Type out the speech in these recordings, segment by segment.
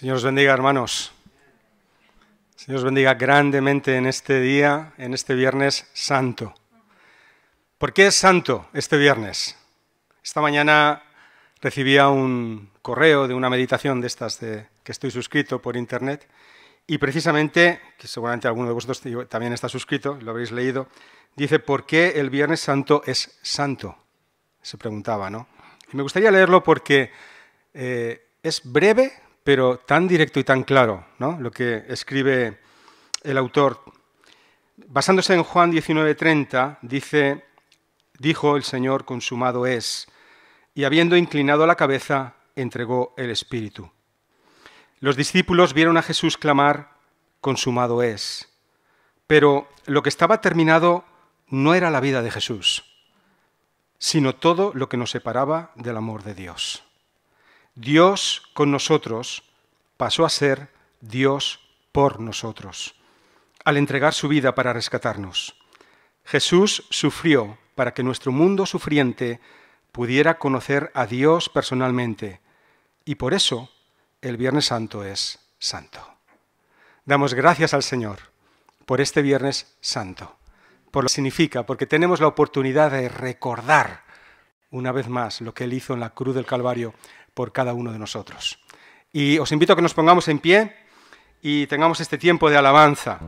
Señor os bendiga, hermanos. Señor os bendiga grandemente en este día, en este Viernes Santo. ¿Por qué es santo este viernes? Esta mañana recibía un correo de una meditación de estas que estoy suscrito por internet y precisamente, que seguramente alguno de vosotros también está suscrito, lo habréis leído, dice ¿por qué el Viernes Santo es santo? Se preguntaba, ¿no? Y me gustaría leerlo porque es breve, pero tan directo y tan claro, ¿no? Lo que escribe el autor. Basándose en Juan 19:30, dijo el Señor, consumado es, y habiendo inclinado la cabeza, entregó el Espíritu. Los discípulos vieron a Jesús clamar, consumado es. Pero lo que estaba terminado no era la vida de Jesús, sino todo lo que nos separaba del amor de Dios. Dios con nosotros pasó a ser Dios por nosotros, al entregar su vida para rescatarnos. Jesús sufrió para que nuestro mundo sufriente pudiera conocer a Dios personalmente, y por eso el Viernes Santo es santo. Damos gracias al Señor por este Viernes Santo, por lo que significa, porque tenemos la oportunidad de recordar una vez más lo que Él hizo en la cruz del Calvario por cada uno de nosotros. Y os invito a que nos pongamos en pie y tengamos este tiempo de alabanza.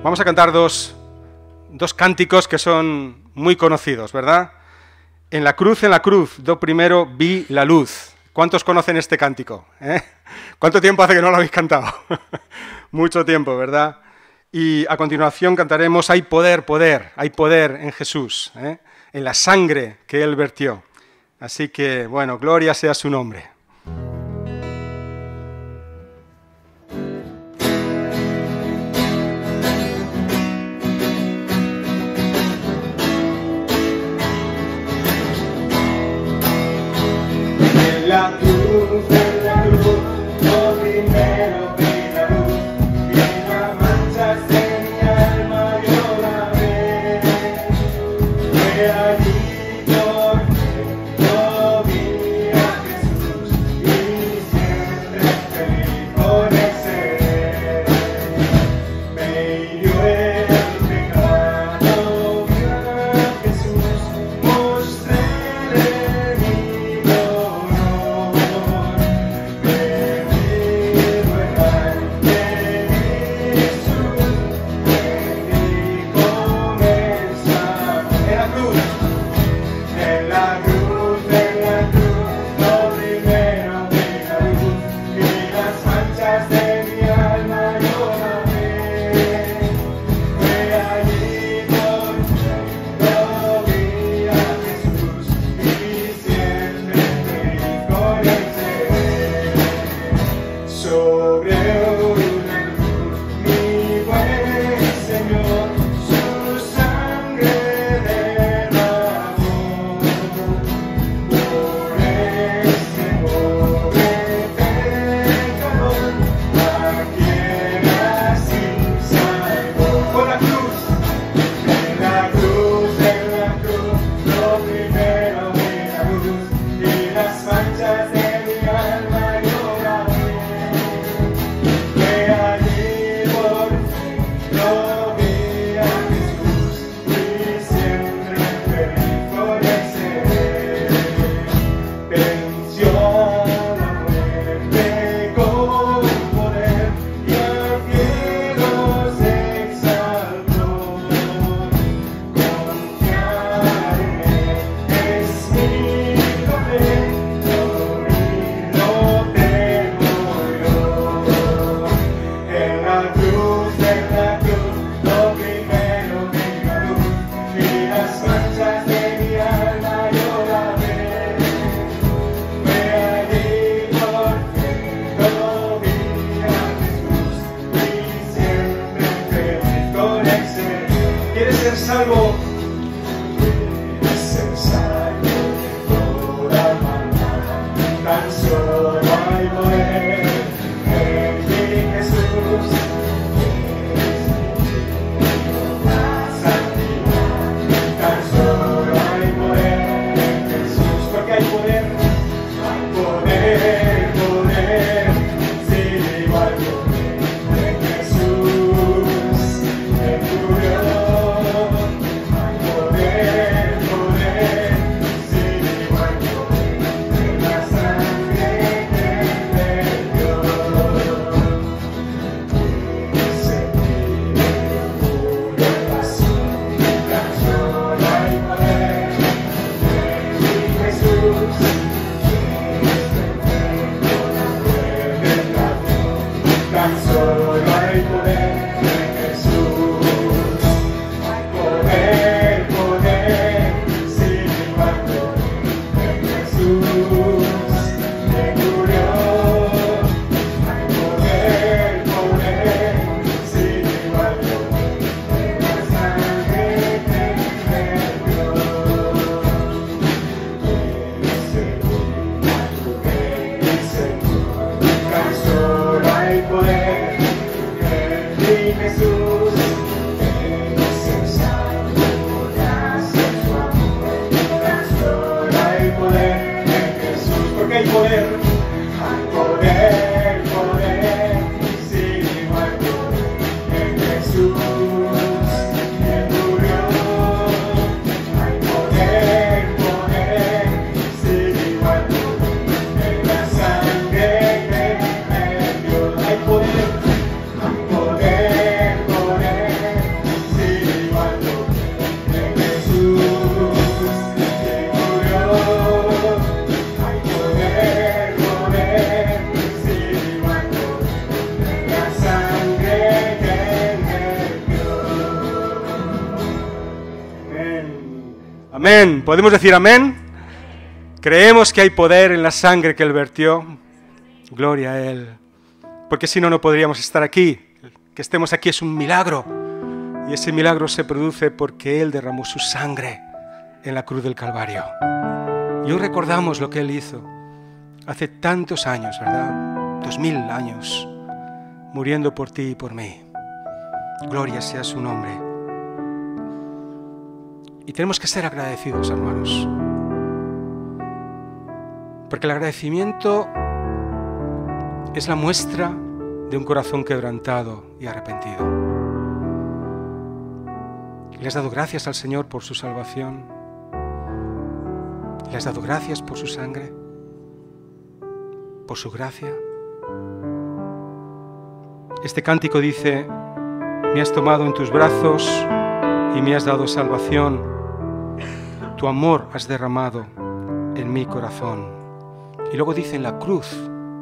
Vamos a cantar dos cánticos que son muy conocidos, ¿verdad? En la cruz, do primero vi la luz. ¿Cuántos conocen este cántico? ¿Cuánto tiempo hace que no lo habéis cantado? Mucho tiempo, ¿verdad? Y a continuación cantaremos hay poder en Jesús, en la sangre que Él vertió. Así que, bueno, gloria sea su nombre. En la cruz, lo primero vi la luz, y las manchas de mi alma yo la ve. Fue allí yo vi a Jesús y siempre feliz por ser. Me hirió el pecado, vi a Jesús, mostré mi dolor. poder, hay poder, poder, sin igual en Jesús que murió. Hay poder, poder, sin igual en la sangre que me dio. Hay poder, poder, poder, sin igual en Jesús que murió. Hay poder, poder, sin igual en la sangre que me dio. Amén. Amén. ¿Podemos decir amén? Creemos que hay poder en la sangre que Él vertió. Gloria a Él. Porque si no, no podríamos estar aquí. Que estemos aquí es un milagro. Y ese milagro se produce porque Él derramó su sangre en la cruz del Calvario. Y hoy recordamos lo que Él hizo hace tantos años, ¿verdad? 2000 años, muriendo por ti y por mí. Gloria sea su nombre. Y tenemos que ser agradecidos, hermanos. Porque el agradecimiento es la muestra de un corazón quebrantado y arrepentido. ¿Le has dado gracias al Señor por su salvación? ¿Le has dado gracias por su sangre? ¿Por su gracia? Este cántico dice: me has tomado en tus brazos y me has dado salvación. Tu amor has derramado en mi corazón. Y luego dice: en la cruz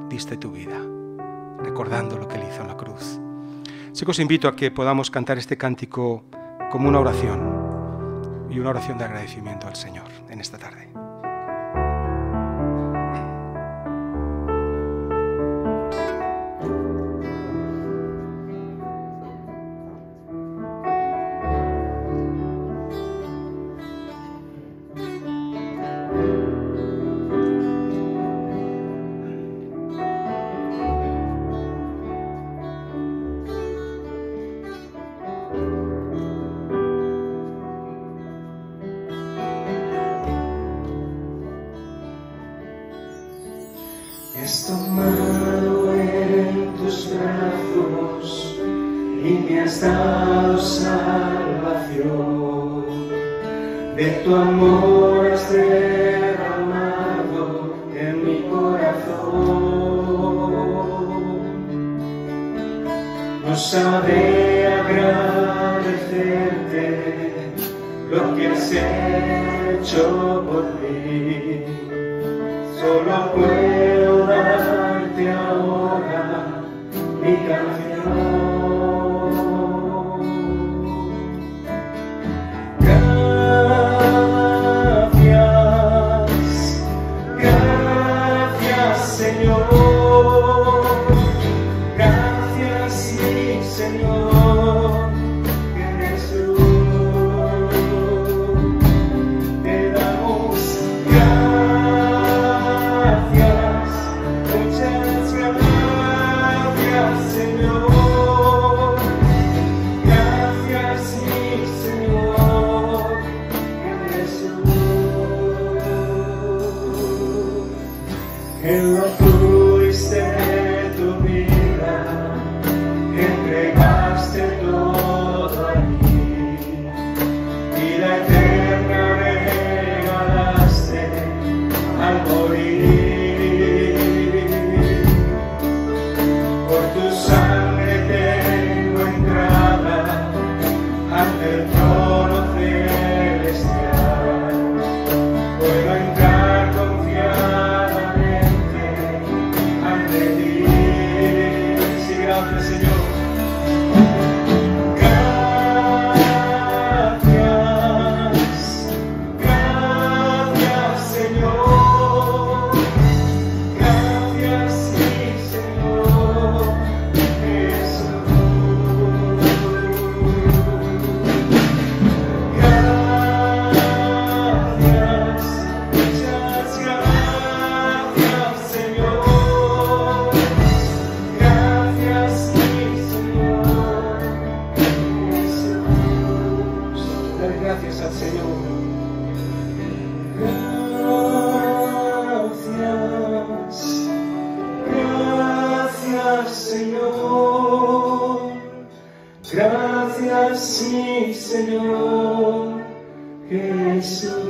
diste tu vida, recordando lo que Él hizo en la cruz. Así que os invito a que podamos cantar este cántico como una oración, y una oración de agradecimiento al Señor en esta tarde. Me has tomado en tus brazos y me has dado salvación. De tu amor has derramado en mi corazón. No sabré agradecerte lo que has hecho por mí. Solo puedo darte ahora mi canción. Gracias, gracias Señor. Gracias mi Señor Jesús. Te damos gracias, muchas gracias Señor. Gracias mi Señor Jesús. En la cruz de tu vida entregaste todo a mí y la eterna regalaste al morir. Por tu sangre tengo entrada ante el trono celestial. Puedo entrar confiadamente mi Señor Jesús.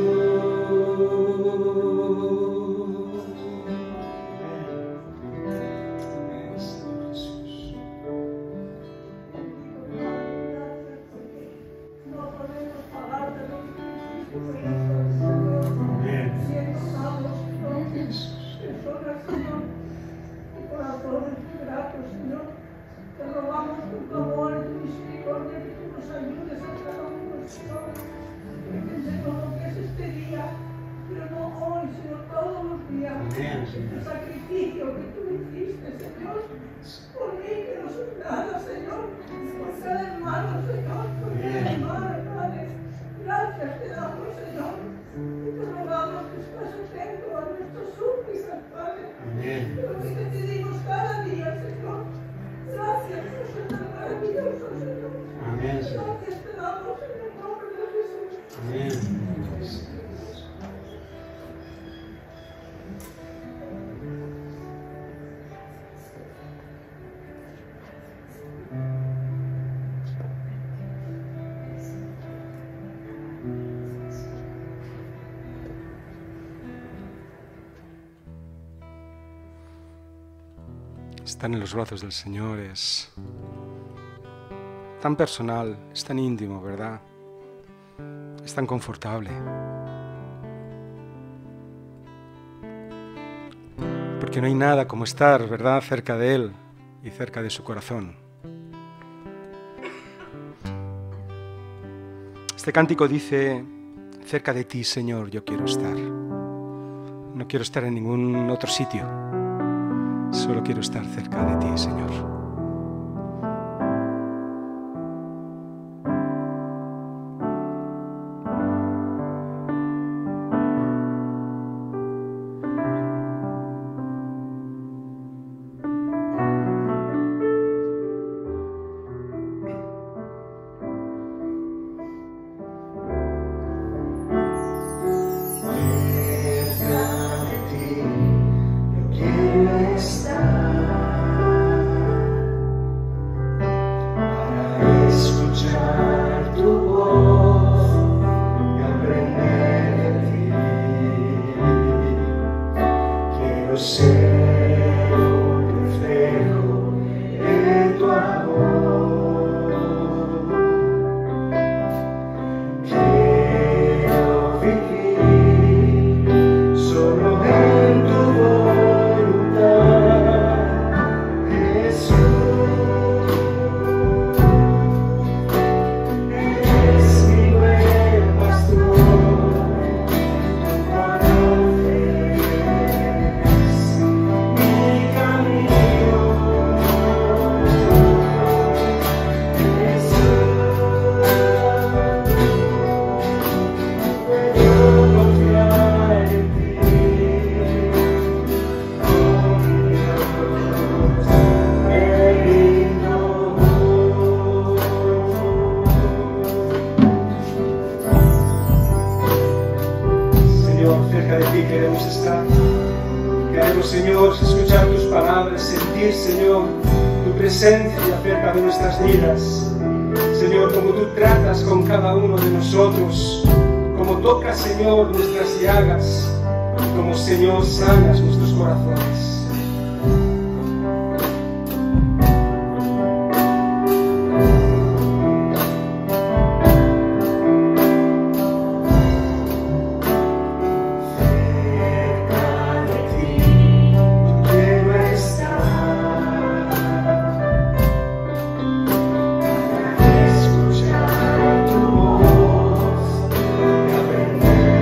El sacrificio que tú hiciste, Señor, por mí que no soy nada, Señor, por cada hermano, Señor, por cada hermana, Padre. Gracias te damos, Señor, y te rogamos que estás atento a nuestras súplicas, Padre. Pero que te pedimos cada día, Señor. Gracias por ser tan maravilloso, Señor. Gracias te damos en el nombre de Jesús. Estar en los brazos del Señor es tan personal, es tan íntimo, ¿verdad? Es tan confortable. Porque no hay nada como estar, ¿verdad?, cerca de Él y cerca de su corazón. Este cántico dice: cerca de ti, Señor, yo quiero estar. No quiero estar en ningún otro sitio. Solo quiero estar cerca de ti, Señor. Señor, escuchar tus palabras, sentir, Señor, tu presencia acerca de nuestras vidas. Señor, como tú tratas con cada uno de nosotros, como tocas, Señor, nuestras llagas, como, Señor, sanas nuestros corazones. Sé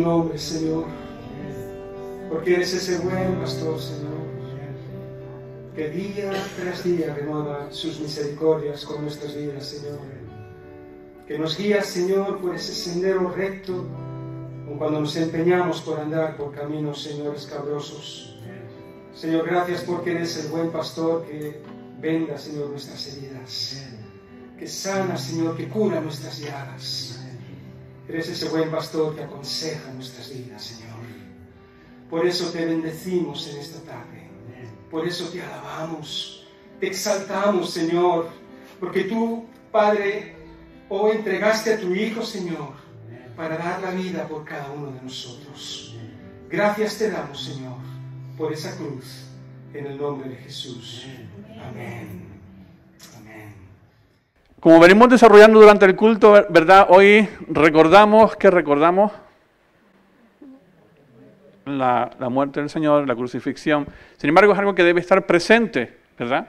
nombre, Señor, porque eres ese buen pastor, Señor, que día tras día renueva sus misericordias con nuestras vidas, Señor. Que nos guías, Señor, por ese sendero recto, aun cuando nos empeñamos por andar por caminos, Señor, escabrosos. Señor, gracias porque eres el buen pastor que venda, Señor, nuestras heridas, que sana, Señor, que cura nuestras llagas. Eres ese buen pastor que aconseja nuestras vidas, Señor. Por eso te bendecimos en esta tarde. Por eso te alabamos, te exaltamos, Señor, porque tú, Padre, hoy entregaste a tu Hijo, Señor, para dar la vida por cada uno de nosotros. Gracias te damos, Señor, por esa cruz, en el nombre de Jesús. Amén. Amén. Como venimos desarrollando durante el culto, ¿verdad? Hoy recordamos la muerte del Señor, la crucifixión. Sin embargo, es algo que debe estar presente, ¿verdad?,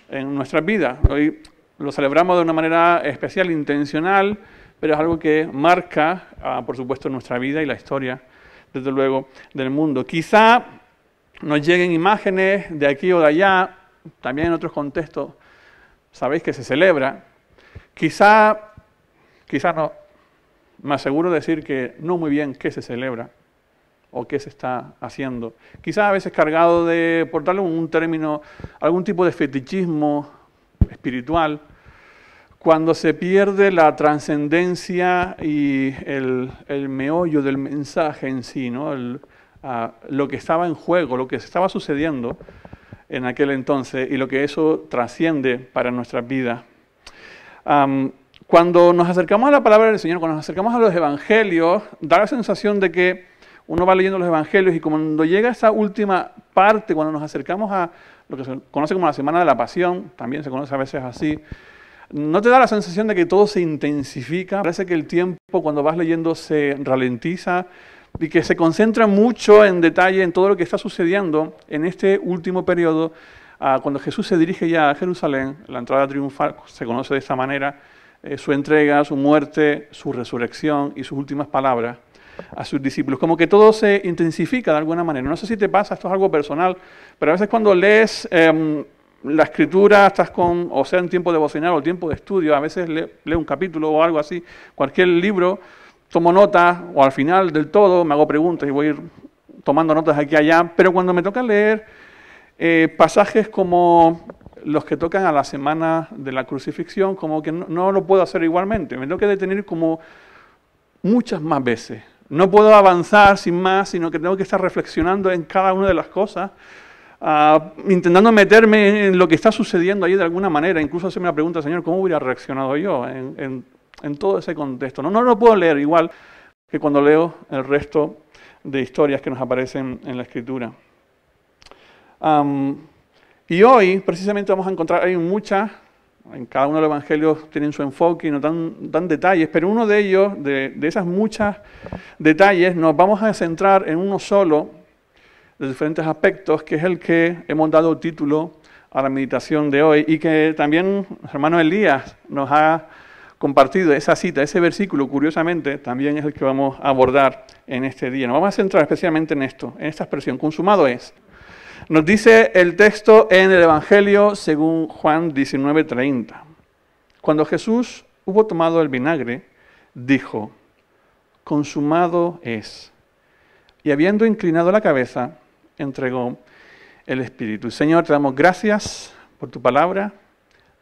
en nuestras vidas. Hoy lo celebramos de una manera especial, intencional, pero es algo que marca, por supuesto, nuestra vida y la historia, desde luego, del mundo. Quizá nos lleguen imágenes de aquí o de allá, también en otros contextos, sabéis que se celebra. Quizá no, me aseguro decir que no muy bien qué se celebra o qué se está haciendo. Quizá a veces cargado de, por darle un término, algún tipo de fetichismo espiritual, cuando se pierde la trascendencia y el meollo del mensaje en sí, ¿no? Lo que estaba en juego, lo que estaba sucediendo en aquel entonces y lo que eso trasciende para nuestras vidas. Cuando nos acercamos a la palabra del Señor, cuando nos acercamos a los evangelios, da la sensación de que uno va leyendo los evangelios y cuando llega a esa última parte, cuando nos acercamos a lo que se conoce como la Semana de la Pasión, también se conoce a veces así, ¿no te da la sensación de que todo se intensifica? Parece que el tiempo cuando vas leyendo se ralentiza y que se concentra mucho en detalle en todo lo que está sucediendo en este último periodo, cuando Jesús se dirige ya a Jerusalén. La entrada triunfal se conoce de esta manera, su entrega, su muerte, su resurrección y sus últimas palabras a sus discípulos. Como que todo se intensifica de alguna manera. No sé si te pasa, esto es algo personal, pero a veces cuando lees la escritura, estás o sea en tiempo devocional o tiempo de estudio, a veces leo un capítulo o algo así, cualquier libro, tomo notas o al final del todo me hago preguntas y voy a ir tomando notas aquí y allá, pero cuando me toca leer pasajes como los que tocan a la semana de la crucifixión, como que no lo puedo hacer igualmente, me tengo que detener como muchas más veces. No puedo avanzar sin más, sino que tengo que estar reflexionando en cada una de las cosas, intentando meterme en lo que está sucediendo ahí de alguna manera. Incluso hacerme la pregunta, Señor, ¿cómo hubiera reaccionado yo en todo ese contexto? No lo puedo leer igual que cuando leo el resto de historias que nos aparecen en la Escritura. Y hoy, precisamente, vamos a encontrar, hay muchas, en cada uno de los evangelios tienen su enfoque y nos dan detalles, pero uno de ellos, de esas muchas detalles, nos vamos a centrar en uno solo, de diferentes aspectos, que es el que hemos dado título a la meditación de hoy y que también el hermano Elías nos ha compartido esa cita, ese versículo, curiosamente, también es el que vamos a abordar en este día. Nos vamos a centrar especialmente en esto, en esta expresión, consumado es. Nos dice el texto en el Evangelio según Juan 19:30. Cuando Jesús hubo tomado el vinagre, dijo, consumado es. Y habiendo inclinado la cabeza, entregó el Espíritu. Señor, te damos gracias por tu palabra,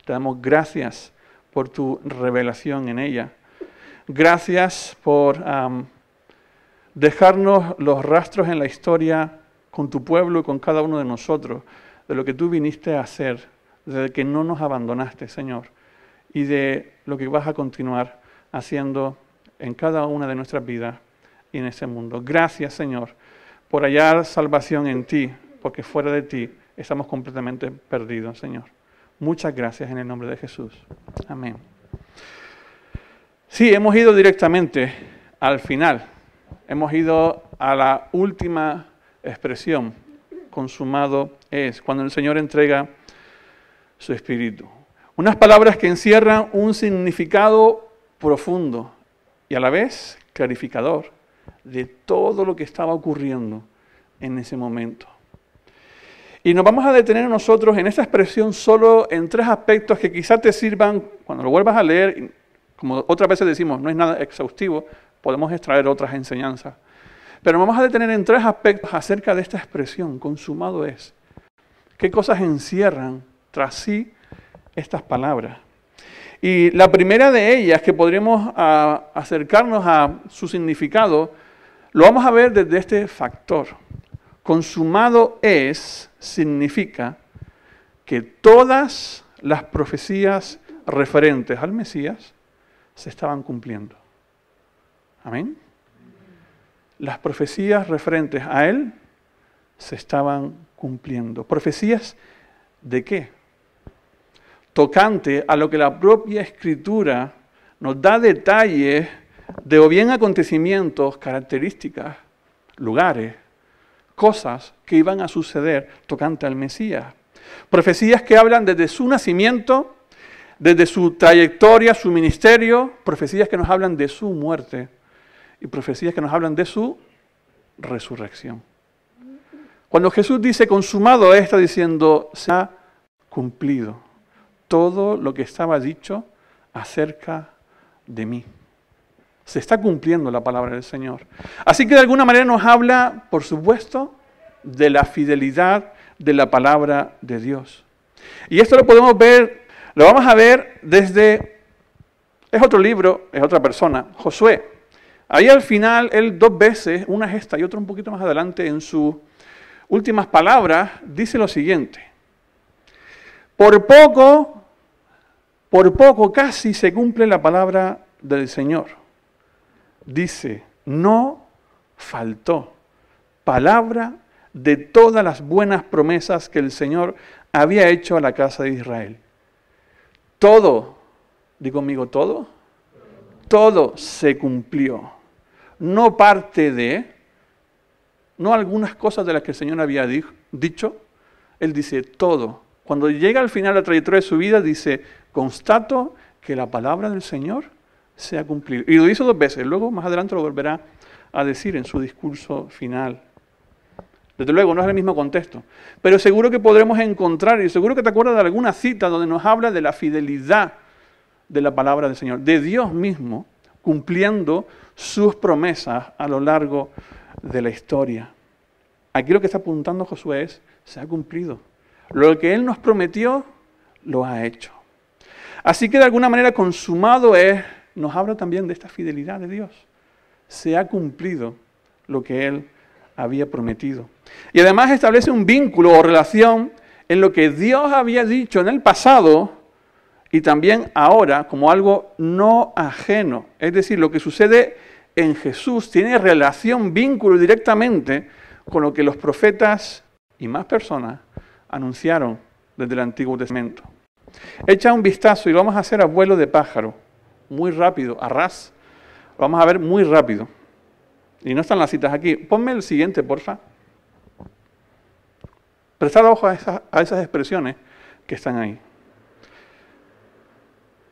te damos gracias por tu revelación en ella. Gracias por dejarnos los rastros en la historia con tu pueblo y con cada uno de nosotros, de lo que tú viniste a hacer, de que no nos abandonaste, Señor, y de lo que vas a continuar haciendo en cada una de nuestras vidas y en este mundo. Gracias, Señor, por hallar salvación en ti, porque fuera de ti estamos completamente perdidos, Señor. Muchas gracias en el nombre de Jesús. Amén. Sí, hemos ido directamente al final. Hemos ido a la última expresión, consumado es, cuando el Señor entrega su Espíritu. Unas palabras que encierran un significado profundo y a la vez clarificador de todo lo que estaba ocurriendo en ese momento. Y nos vamos a detener nosotros en esta expresión solo en 3 aspectos que quizás te sirvan cuando lo vuelvas a leer. Como otras veces decimos, no es nada exhaustivo, podemos extraer otras enseñanzas. Pero nos vamos a detener en 3 aspectos acerca de esta expresión, consumado es. ¿Qué cosas encierran tras sí estas palabras? Y la primera de ellas, que podríamos acercarnos a su significado, lo vamos a ver desde este factor. Consumado es significa que todas las profecías referentes al Mesías se estaban cumpliendo. Amén. Las profecías referentes a Él se estaban cumpliendo. ¿Profecías de qué? Tocante a lo que la propia Escritura nos da detalles de o bien acontecimientos, características, lugares, cosas que iban a suceder tocante al Mesías. Profecías que hablan desde su nacimiento, desde su trayectoria, su ministerio, profecías que nos hablan de su muerte y profecías que nos hablan de su resurrección. Cuando Jesús dice consumado, está diciendo se ha cumplido todo lo que estaba dicho acerca de mí. Se está cumpliendo la palabra del Señor. Así que de alguna manera nos habla, por supuesto, de la fidelidad de la palabra de Dios. Y esto lo podemos ver, lo vamos a ver desde, es otro libro, es otra persona, Josué. Ahí al final, él 2 veces, una es esta y otra un poquito más adelante, en sus últimas palabras, dice lo siguiente. Por poco casi se cumple la palabra del Señor. Dice, no faltó palabra de todas las buenas promesas que el Señor había hecho a la casa de Israel. Todo, digo conmigo, todo se cumplió. No parte de, no algunas cosas de las que el Señor había dicho, Él dice todo. Cuando llega al final de la trayectoria de su vida, dice, constato que la palabra del Señor se ha cumplido. Y lo hizo 2 veces, luego más adelante lo volverá a decir en su discurso final. Desde luego, no es el mismo contexto, pero seguro que podremos encontrar, y seguro que te acuerdas de alguna cita donde nos habla de la fidelidad de la palabra del Señor, de Dios mismo cumpliendo sus promesas a lo largo de la historia. Aquí lo que está apuntando Josué es, se ha cumplido. Lo que Él nos prometió, lo ha hecho. Así que de alguna manera consumado es, nos habla también de esta fidelidad de Dios. Se ha cumplido lo que Él había prometido. Y además establece un vínculo o relación en lo que Dios había dicho en el pasado y también ahora como algo no ajeno. Es decir, lo que sucede en Jesús tiene relación, vínculo directamente con lo que los profetas y más personas anunciaron desde el Antiguo Testamento. Echa un vistazo y lo vamos a hacer a vuelo de pájaro, muy rápido, a ras. Lo vamos a ver muy rápido. Y no están las citas aquí. Ponme el siguiente, porfa. Prestad ojo a esas expresiones que están ahí.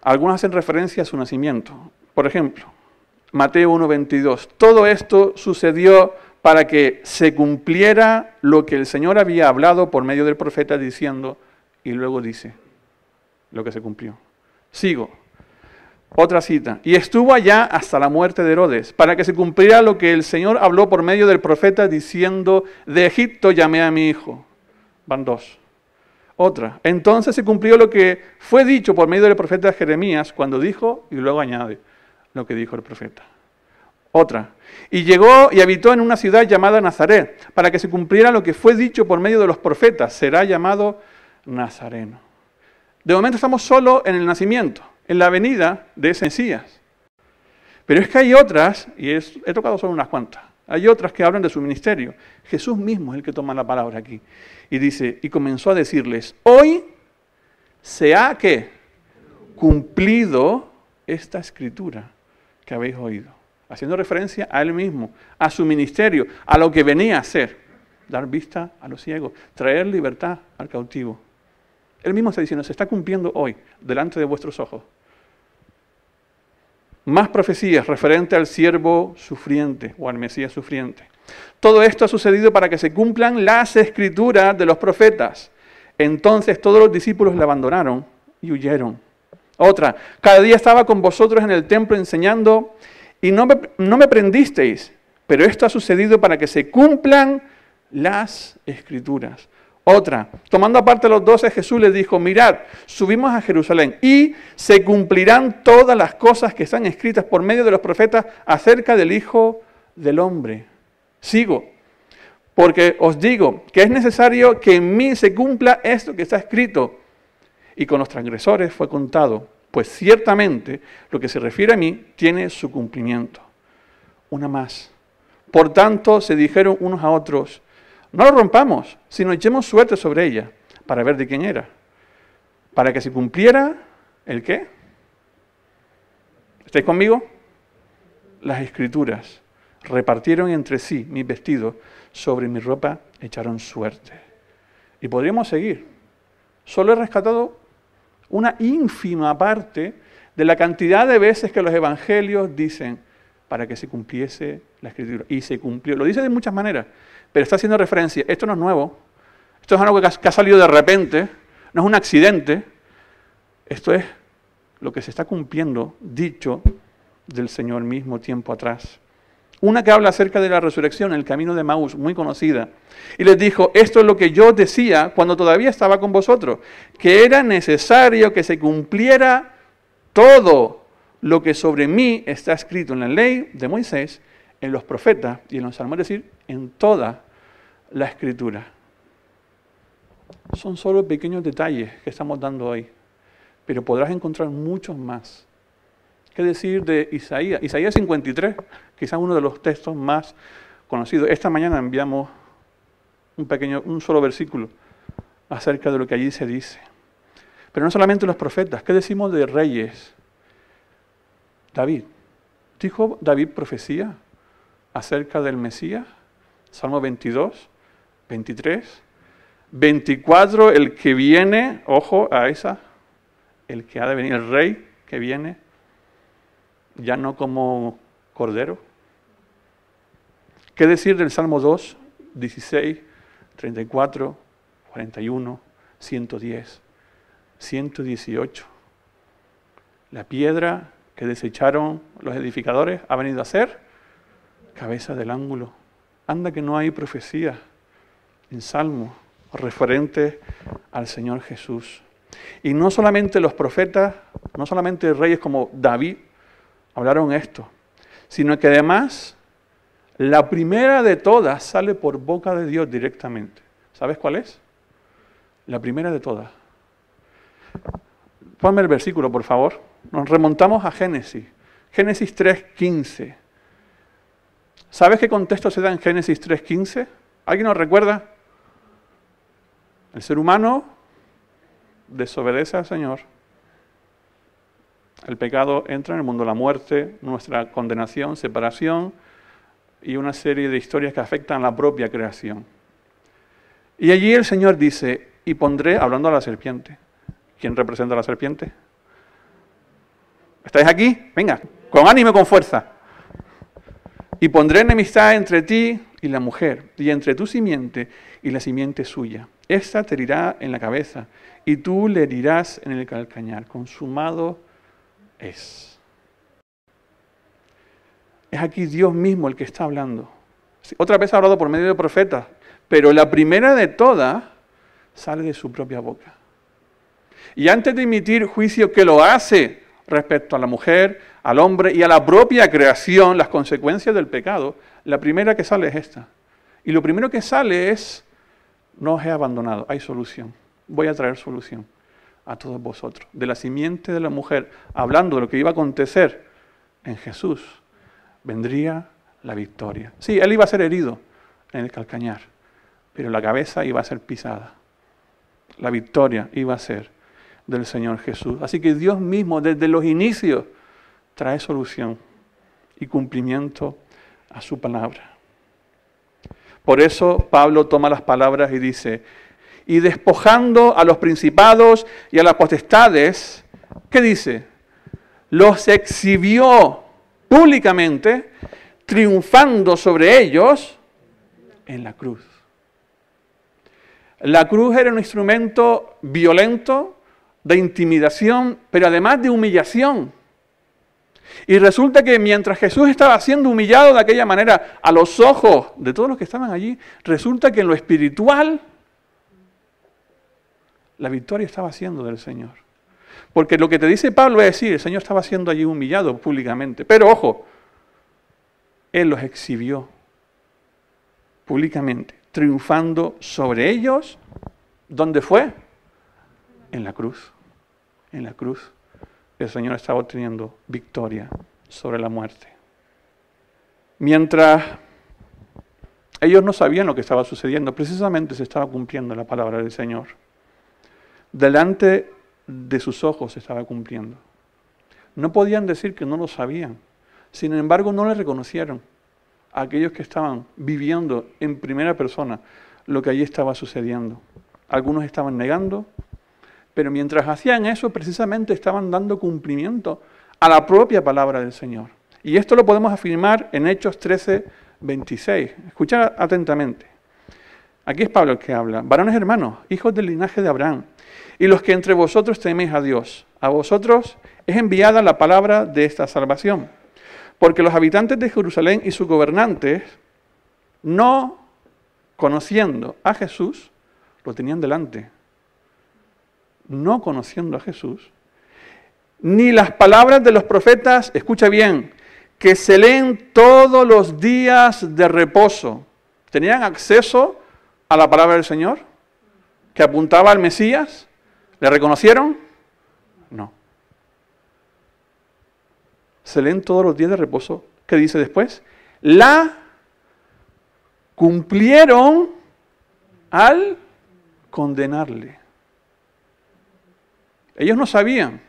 Algunas hacen referencia a su nacimiento. Por ejemplo, Mateo 1:22. Todo esto sucedió para que se cumpliera lo que el Señor había hablado por medio del profeta diciendo, y luego dice lo que se cumplió. Sigo. Otra cita. Y estuvo allá hasta la muerte de Herodes, para que se cumpliera lo que el Señor habló por medio del profeta diciendo, de Egipto llamé a mi hijo. Van 2. Otra. Entonces se cumplió lo que fue dicho por medio del profeta Jeremías cuando dijo, y luego añade lo que dijo el profeta. Otra. Y llegó y habitó en una ciudad llamada Nazaret, para que se cumpliera lo que fue dicho por medio de los profetas, será llamado Nazareno. De momento estamos solo en el nacimiento, en la venida de ese Mesías. Pero es que hay otras, y he tocado solo unas cuantas, hay otras que hablan de su ministerio. Jesús mismo es el que toma la palabra aquí. Y dice, y comenzó a decirles, hoy se ha ¿qué? Cumplido esta escritura que habéis oído. Haciendo referencia a Él mismo, a su ministerio, a lo que venía a hacer. Dar vista a los ciegos, traer libertad al cautivo. Él mismo está diciendo, se está cumpliendo hoy, delante de vuestros ojos. Más profecías referente al siervo sufriente o al Mesías sufriente. Todo esto ha sucedido para que se cumplan las escrituras de los profetas. Entonces todos los discípulos le abandonaron y huyeron. Otra, cada día estaba con vosotros en el templo enseñando y no me prendisteis, pero esto ha sucedido para que se cumplan las escrituras. Otra, tomando aparte a los 12, Jesús les dijo, mirad, subimos a Jerusalén y se cumplirán todas las cosas que están escritas por medio de los profetas acerca del Hijo del Hombre. Sigo, porque os digo que es necesario que en mí se cumpla esto que está escrito. Y con los transgresores fue contado, pues ciertamente lo que se refiere a mí tiene su cumplimiento. Una más. Por tanto, se dijeron unos a otros, no lo rompamos, sino echemos suerte sobre ella, para ver de quién era. Para que se cumpliera, ¿el qué? ¿Estáis conmigo? Las escrituras. Repartieron entre sí mis vestidos, sobre mi ropa echaron suerte. Y podríamos seguir. Solo he rescatado una ínfima parte de la cantidad de veces que los evangelios dicen para que se cumpliese la escritura. Y se cumplió. Lo dice de muchas maneras, pero está haciendo referencia. Esto no es nuevo. Esto es algo que ha salido de repente. No es un accidente. Esto es lo que se está cumpliendo, dicho del Señor mismo tiempo atrás. Una que habla acerca de la resurrección, el camino de Maús, muy conocida. Y les dijo, esto es lo que yo decía cuando todavía estaba con vosotros, que era necesario que se cumpliera todo lo que sobre mí está escrito en la ley de Moisés, en los profetas y en los salmos, es decir, en toda la Escritura. Son solo pequeños detalles que estamos dando hoy, pero podrás encontrar muchos más. ¿Qué decir de Isaías? Isaías 53, quizás uno de los textos más conocidos. Esta mañana enviamos un solo versículo acerca de lo que allí se dice. Pero no solamente los profetas, ¿qué decimos de reyes? David. ¿Dijo David profecía acerca del Mesías? Salmo 22, 23, 24, el que viene, ojo a esa, el que ha de venir, el rey que viene, ya no como cordero. ¿Qué decir del Salmo 2, 16, 34, 41, 110, 118? La piedra que desecharon los edificadores ha venido a ser cabeza del ángulo. Anda que no hay profecía en Salmo referente al Señor Jesús. Y no solamente los profetas, no solamente reyes como David hablaron esto, sino que además la primera de todas sale por boca de Dios directamente. ¿Sabes cuál es? La primera de todas. Ponme el versículo, por favor. Nos remontamos a Génesis. Génesis 3:15. ¿Sabes qué contexto se da en Génesis 3:15? ¿Alguien nos recuerda? El ser humano desobedece al Señor. El pecado entra en el mundo de la muerte, nuestra condenación, separación y una serie de historias que afectan la propia creación. Y allí el Señor dice, y pondré, hablando a la serpiente. ¿Quién representa a la serpiente? ¿Estáis aquí? Venga, con ánimo y con fuerza. Y pondré enemistad entre ti y la mujer, y entre tu simiente y la simiente suya. Esta te herirá en la cabeza, y tú le herirás en el calcañar. Consumado es. Es aquí Dios mismo el que está hablando. Otra vez ha hablado por medio de profetas, pero la primera de todas sale de su propia boca. Y antes de emitir juicio que lo hace respecto a la mujer, al hombre y a la propia creación, las consecuencias del pecado, la primera que sale es esta. Y lo primero que sale es, no os he abandonado, hay solución. Voy a traer solución a todos vosotros. De la simiente de la mujer, hablando de lo que iba a acontecer en Jesús, vendría la victoria. Sí, él iba a ser herido en el calcañar, pero la cabeza iba a ser pisada. La victoria iba a ser del Señor Jesús. Así que Dios mismo, desde los inicios, trae solución y cumplimiento a su palabra. Por eso Pablo toma las palabras y dice, y despojando a los principados y a las potestades, ¿qué dice? los exhibió públicamente, triunfando sobre ellos en la cruz. La cruz era un instrumento violento, de intimidación, pero además de humillación. Y resulta que mientras Jesús estaba siendo humillado de aquella manera a los ojos de todos los que estaban allí, resulta que en lo espiritual la victoria estaba siendo del Señor. Porque lo que te dice Pablo es decir, el Señor estaba siendo allí humillado públicamente. Pero ojo, Él los exhibió públicamente, triunfando sobre ellos. ¿Dónde fue? En la cruz. En la cruz. El Señor estaba obteniendo victoria sobre la muerte. Mientras ellos no sabían lo que estaba sucediendo, precisamente se estaba cumpliendo la palabra del Señor. Delante de sus ojos se estaba cumpliendo. No podían decir que no lo sabían. Sin embargo, no le reconocieron a aquellos que estaban viviendo en primera persona lo que allí estaba sucediendo. Algunos estaban negando, pero mientras hacían eso, precisamente estaban dando cumplimiento a la propia palabra del Señor. Y esto lo podemos afirmar en Hechos 13, 26. Escuchad atentamente. Aquí es Pablo el que habla. Varones hermanos, hijos del linaje de Abraham, y los que entre vosotros teméis a Dios, a vosotros es enviada la palabra de esta salvación. Porque los habitantes de Jerusalén y sus gobernantes, no conociendo a Jesús, lo tenían delante. No conociendo a Jesús, ni las palabras de los profetas, escucha bien, que se leen todos los días de reposo. ¿Tenían acceso a la palabra del Señor? ¿Que apuntaba al Mesías? ¿Le reconocieron? No. Se leen todos los días de reposo. ¿Qué dice después? La cumplieron al condenarle. Ellos no sabían.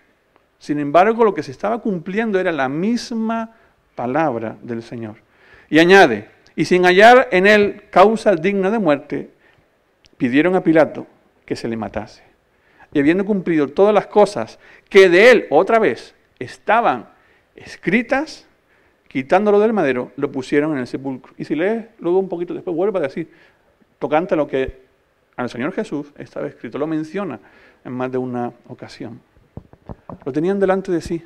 Sin embargo, lo que se estaba cumpliendo era la misma palabra del Señor. Y añade, y sin hallar en él causa digna de muerte, pidieron a Pilato que se le matase. Y habiendo cumplido todas las cosas que de él, otra vez, estaban escritas, quitándolo del madero, lo pusieron en el sepulcro. Y si lees luego un poquito después, vuelve a decir, tocante a lo que al Señor Jesús estaba escrito, lo menciona en más de una ocasión. Lo tenían delante de sí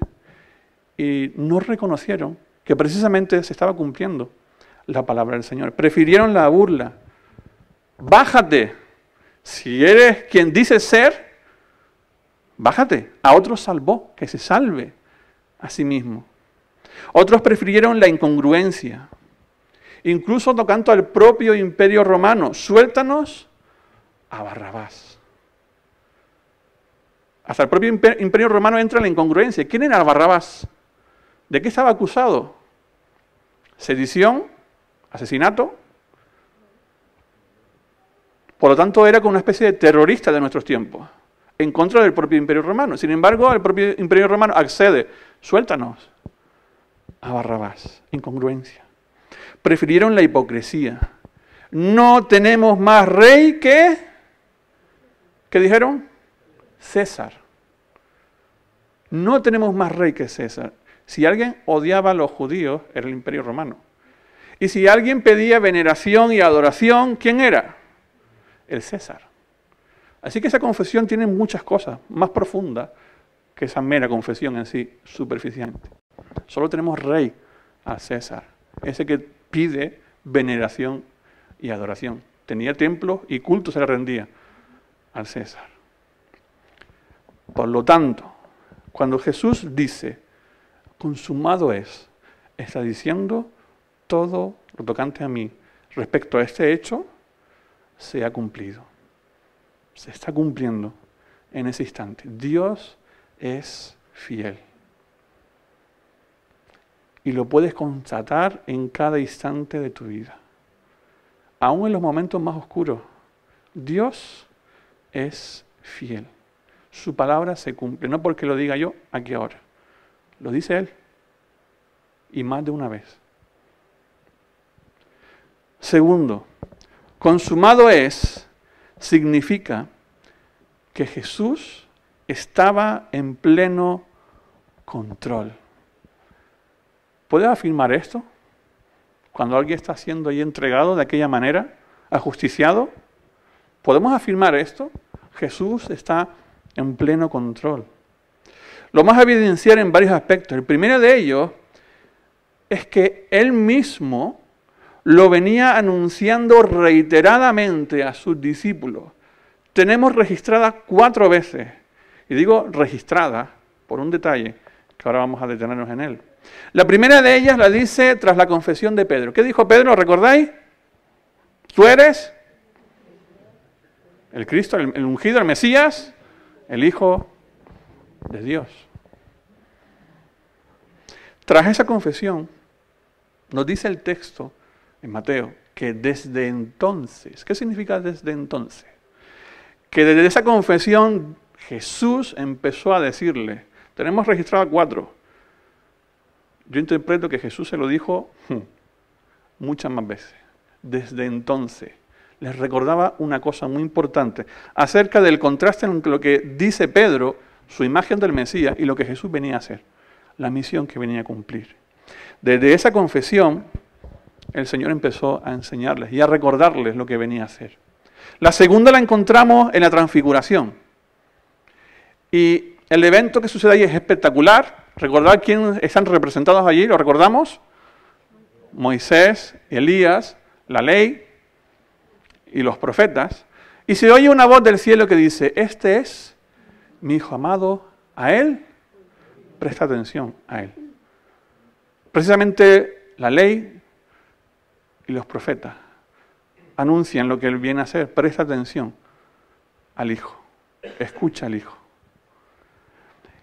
y no reconocieron que precisamente se estaba cumpliendo la palabra del Señor. Prefirieron la burla. Bájate. Si eres quien dices ser, bájate. A otros salvó, que se salve a sí mismo. Otros prefirieron la incongruencia. Incluso tocando al propio imperio romano. Suéltanos a Barrabás. Hasta el propio imperio romano entra en la incongruencia. ¿Quién era Barrabás? ¿De qué estaba acusado? ¿Sedición? ¿Asesinato? Por lo tanto, era como una especie de terrorista de nuestros tiempos, en contra del propio imperio romano. Sin embargo, el propio imperio romano accede. Suéltanos a Barrabás. Incongruencia. Prefirieron la hipocresía. No tenemos más rey que... ¿Qué dijeron? César. No tenemos más rey que César. Si alguien odiaba a los judíos, era el imperio romano. Y si alguien pedía veneración y adoración, ¿quién era? El César. Así que esa confesión tiene muchas cosas más profundas que esa mera confesión en sí, superficialmente. Solo tenemos rey a César, ese que pide veneración y adoración. Tenía templos y culto se le rendía al César. Por lo tanto, cuando Jesús dice, consumado es, está diciendo todo lo tocante a mí respecto a este hecho, se ha cumplido. Se está cumpliendo en ese instante. Dios es fiel. Y lo puedes constatar en cada instante de tu vida. Aún en los momentos más oscuros, Dios es fiel. Su palabra se cumple, no porque lo diga yo aquí ahora. Lo dice Él. Y más de una vez. Segundo, consumado es, significa que Jesús estaba en pleno control. ¿Puedes afirmar esto? Cuando alguien está siendo ahí entregado de aquella manera, ajusticiado, ¿podemos afirmar esto? Jesús está en pleno control. Lo vamos a evidenciar en varios aspectos. El primero de ellos es que Él mismo lo venía anunciando reiteradamente a sus discípulos. Tenemos registradas 4 veces, y digo registrada por un detalle, que ahora vamos a detenernos en él. La primera de ellas la dice tras la confesión de Pedro. ¿Qué dijo Pedro? ¿Recordáis? Tú eres el Cristo, el ungido, el Mesías, el Hijo de Dios. Tras esa confesión, nos dice el texto en Mateo que desde entonces, ¿qué significa desde entonces? Que desde esa confesión Jesús empezó a decirle, tenemos registrado 4. Yo interpreto que Jesús se lo dijo muchas más veces. Desde entonces les recordaba una cosa muy importante acerca del contraste entre lo que dice Pedro, su imagen del Mesías, y lo que Jesús venía a hacer, la misión que venía a cumplir. Desde esa confesión, el Señor empezó a enseñarles y a recordarles lo que venía a hacer. La segunda la encontramos en la transfiguración. Y el evento que sucede ahí es espectacular. ¿Recordad quiénes están representados allí? ¿Lo recordamos? Moisés, Elías, la ley y los profetas. Y se oye una voz del cielo que dice, este es mi Hijo amado, a Él, presta atención a Él. Precisamente la ley y los profetas anuncian lo que Él viene a hacer. Presta atención al Hijo, escucha al Hijo.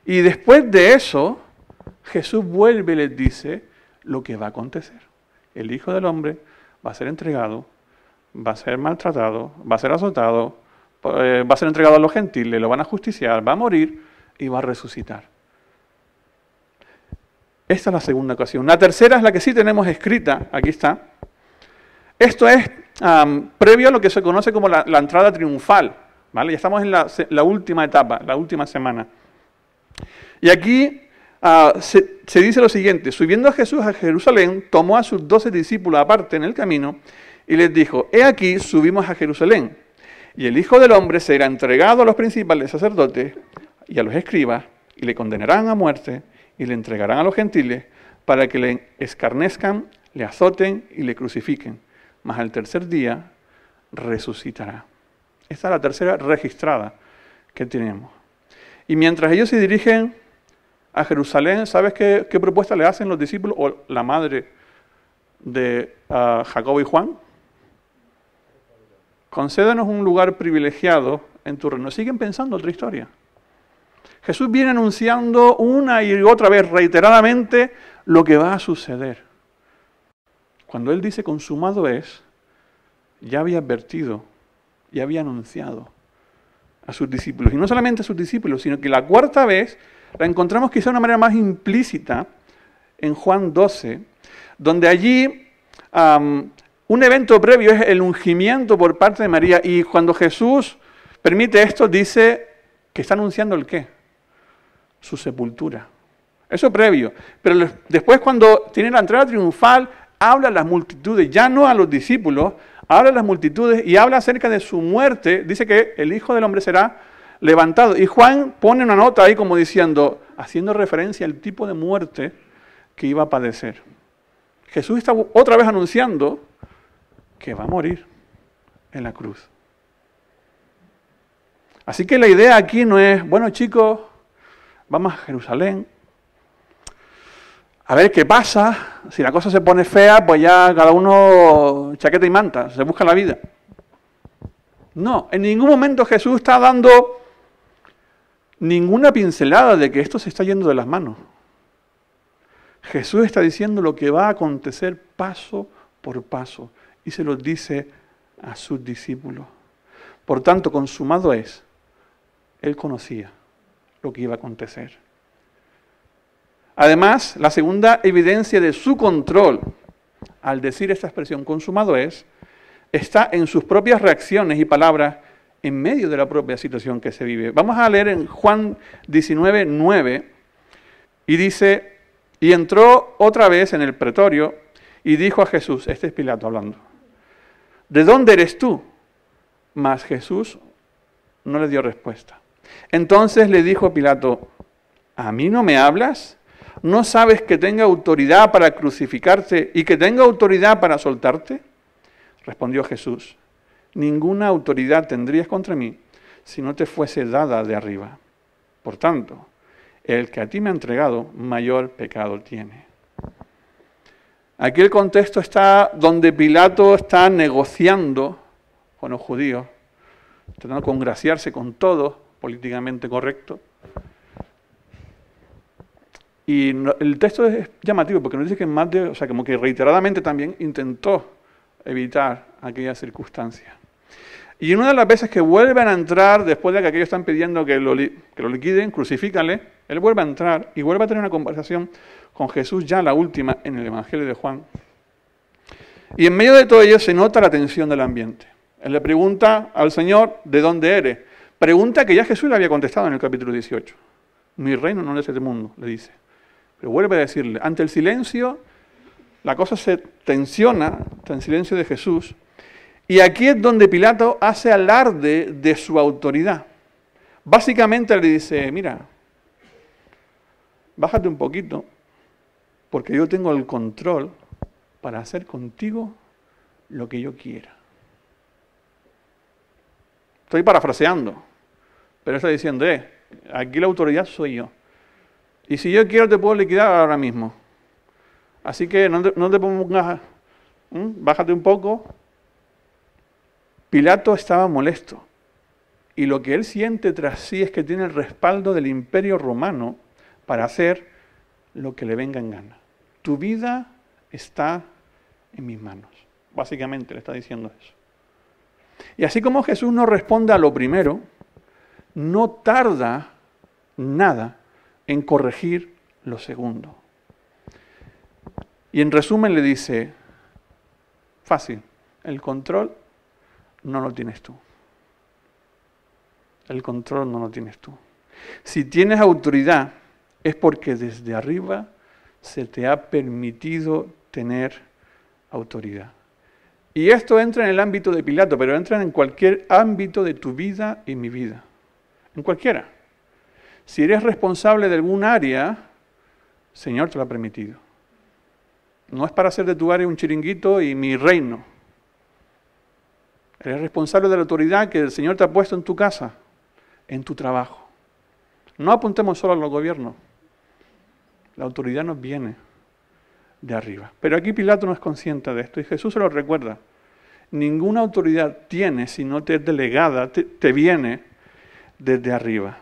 Y después de eso, Jesús vuelve y les dice lo que va a acontecer. El Hijo del Hombre va a ser entregado, va a ser maltratado, va a ser azotado, va a ser entregado a los gentiles, lo van a justiciar, va a morir y va a resucitar. Esta es la segunda ocasión. La tercera es la que sí tenemos escrita, aquí está. Esto es previo a lo que se conoce como la entrada triunfal, ¿vale? Ya estamos en la última etapa, la última semana. Y aquí se dice lo siguiente, subiendo a Jesús a Jerusalén, tomó a sus 12 discípulos aparte en el camino y les dijo, he aquí subimos a Jerusalén, y el Hijo del Hombre será entregado a los principales sacerdotes y a los escribas, y le condenarán a muerte, y le entregarán a los gentiles, para que le escarnezcan, le azoten y le crucifiquen, mas al tercer día resucitará. Esta es la tercera registrada que tenemos. Y mientras ellos se dirigen a Jerusalén, ¿sabes qué propuesta le hacen los discípulos o la madre de Jacobo y Juan? Concédenos un lugar privilegiado en tu reino. Siguen pensando otra historia. Jesús viene anunciando una y otra vez, reiteradamente, lo que va a suceder. Cuando Él dice consumado es, ya había advertido, ya había anunciado a sus discípulos. Y no solamente a sus discípulos, sino que la cuarta vez la encontramos quizá de una manera más implícita en Juan 12, donde allí un evento previo es el ungimiento por parte de María, y cuando Jesús permite esto, dice que está anunciando el ¿qué? Su sepultura. Eso previo. Pero después, cuando tiene la entrada triunfal, habla a las multitudes, ya no a los discípulos, habla a las multitudes y habla acerca de su muerte. Dice que el Hijo del Hombre será levantado. Y Juan pone una nota ahí como diciendo, haciendo referencia al tipo de muerte que iba a padecer. Jesús está otra vez anunciando que va a morir en la cruz. Así que la idea aquí no es, bueno chicos, vamos a Jerusalén, a ver qué pasa, si la cosa se pone fea, pues ya cada uno chaqueta y manta, se busca la vida. No, en ningún momento Jesús está dando ninguna pincelada de que esto se está yendo de las manos. Jesús está diciendo lo que va a acontecer paso por paso y se lo dice a sus discípulos. Por tanto, consumado es. Él conocía lo que iba a acontecer. Además, la segunda evidencia de su control, al decir esta expresión, consumado es, está en sus propias reacciones y palabras en medio de la propia situación que se vive. Vamos a leer en Juan 19:9, Y dice, y entró otra vez en el pretorio y dijo a Jesús, este es Pilato hablando, ¿de dónde eres tú? Mas Jesús no le dio respuesta. Entonces le dijo Pilato, ¿a mí no me hablas? ¿No sabes que tenga autoridad para crucificarte y que tenga autoridad para soltarte? Respondió Jesús, ninguna autoridad tendrías contra mí si no te fuese dada de arriba. Por tanto, el que a ti me ha entregado, mayor pecado tiene. Aquí el contexto está donde Pilato está negociando con los judíos, tratando de congraciarse con todo, políticamente correcto. Y el texto es llamativo porque nos dice que como que reiteradamente también intentó evitar aquella circunstancia. Y una de las veces que vuelven a entrar, después de que aquellos están pidiendo que lo liquiden, crucifícale, él vuelve a entrar y vuelve a tener una conversación con Jesús, ya la última en el Evangelio de Juan. Y en medio de todo ello se nota la tensión del ambiente. Él le pregunta al Señor, ¿de dónde eres? Pregunta que ya Jesús le había contestado en el capítulo 18. Mi reino no es de este mundo, le dice. Pero vuelve a decirle, ante el silencio, la cosa se tensiona, ante el silencio de Jesús. Y aquí es donde Pilato hace alarde de su autoridad. Básicamente le dice, mira, bájate un poquito, porque yo tengo el control para hacer contigo lo que yo quiera. Estoy parafraseando, pero está diciendo, aquí la autoridad soy yo. Y si yo quiero te puedo liquidar ahora mismo. Así que no te pongas, bájate un poco. Pilato estaba molesto. Y lo que él siente tras sí es que tiene el respaldo del Imperio Romano para hacer lo que le venga en gana. Tu vida está en mis manos. Básicamente le está diciendo eso. Y así como Jesús no responde a lo primero, no tarda nada en corregir lo segundo. Y en resumen le dice, fácil, el control no lo tienes tú. El control no lo tienes tú. Si tienes autoridad, es porque desde arriba se te ha permitido tener autoridad. Y esto entra en el ámbito de Pilato, pero entra en cualquier ámbito de tu vida y mi vida. En cualquiera. Si eres responsable de algún área, Señor te lo ha permitido. No es para hacer de tu área un chiringuito y mi reino. Eres responsable de la autoridad que el Señor te ha puesto en tu casa, en tu trabajo. No apuntemos solo a los gobiernos. La autoridad nos viene de arriba. Pero aquí Pilato no es consciente de esto y Jesús se lo recuerda. Ninguna autoridad tiene, si no te es delegada, te viene desde arriba.